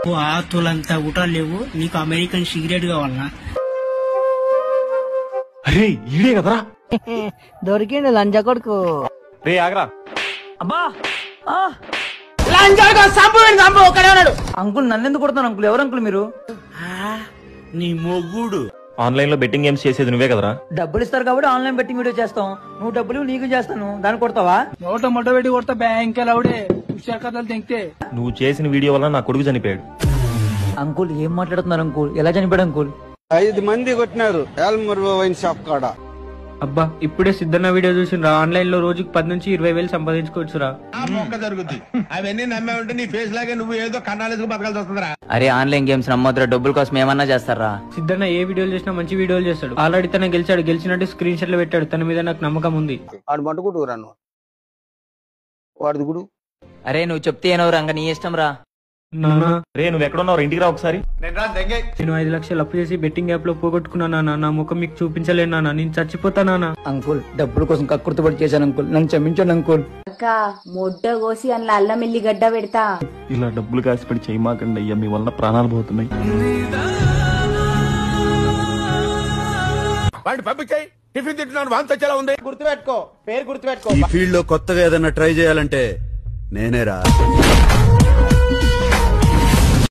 ఆతులంతా ఊటాలు లేవు, నీకు American cigarette కావాలనా? అరే ఈడే కదరా దొరికిండు లంజా కొడుకు. రే ఆగరా. అబ్బా అంకుల్ నన్నెందుకు కొడుతున్నాను అంకుల్? ఎవరు అంకుల్ మీరు? నీ మొగ్గుడు. ఆన్లైన్ లో బెట్టింగ్ గేమ్స్ చేసేది నువ్వే కదరా? డబ్బులు ఇస్తారు కాబట్టి ఆన్లైన్ బెట్టింగ్ వీడియో చేస్తాం. నువ్వు డబ్బులు నీకు చేస్తాను, దాన్ని కొడతావా? నోట మొట్ట పెట్టి కొడతా బ్యాంక్ అవుడే హుషారు కథలు తెంగితే. నువ్వు చేసిన వీడియో వల్ల నా కొడుకు చనిపోయాడు. అంకుల్ ఏం మాట్లాడుతున్నారు అంకుల్? ఎలా చనిపోయాడు అంకుల్? 5 మంది కొట్టినారు ఎల్మర్ వైన్ షాప్ కాడ. అబ్బా ఇప్పుడే సిద్ధన్న వీడియో చూసినరా, ఆన్లైన్ లో రోజుకి 10 నుంచి 20,000 సంపాదించుకోవచ్చురా. జరుగుతుంది అవన్నీ నమ్మే ఉంటే నీ ఫేస్ లాగే నువ్వు ఏదో కన్నాలేసుకు బతకాల్సి వస్తుందిరా. అరే ఆన్లైన్ గేమ్స్ నమ్మొద్దురా, డబ్బుల కోసం ఏమన్నా చేస్తారా? సిద్ధన్న ఏ వీడియోలు చేసినా మంచి వీడియోలు చేస్తాడు. ఆల్రెడీ తన గెలిచాడు, గెలిచినట్టు స్క్రీన్ షాట్లు పెట్టాడు. తన మీద నాకు నమ్మకం ఉంది. వాడు మట్టుకుంటురాను వాడిది గుడు. అరే నువ్వు చెప్తే ఏనో రంగ నీ ఇష్టం రా. రే నువ్వు ఎక్కడున్నావు? ఇంటికి రా ఒకసారి. నేను 5 లక్షలు అప్పు చేసి బెట్టింగ్ యాప్ లో పోగొట్టుకున్నా నాన్న. నా ముఖం మీకు చూపించలేను నాన్న, నేను చచ్చిపోతా నాన్న. అంకుల్ డబ్బుల కోసం కక్కుర్తిపడి చేశాను అంకుల్, నన్ను క్షమించండి అంకుల్. మొడ్డ కోసి అందులో అల్లం ఎల్లి గడ్డ పెడతా. ఇలా డబ్బులు కాసిపడి చేయమాకండి అయ్యా, మీ వల్ల ప్రాణాలు పోతున్నాయి. పంపించాయి టిఫిన్ తింటున్నాను వాంతి వచ్చేలా ఉంది. గుర్తుపెట్టుకో, పేరు గుర్తుపెట్టుకో. ఈ ఫీల్డ్ లో కొత్తగా ఏదైనా ట్రై చేయాలంటే నేనేరా.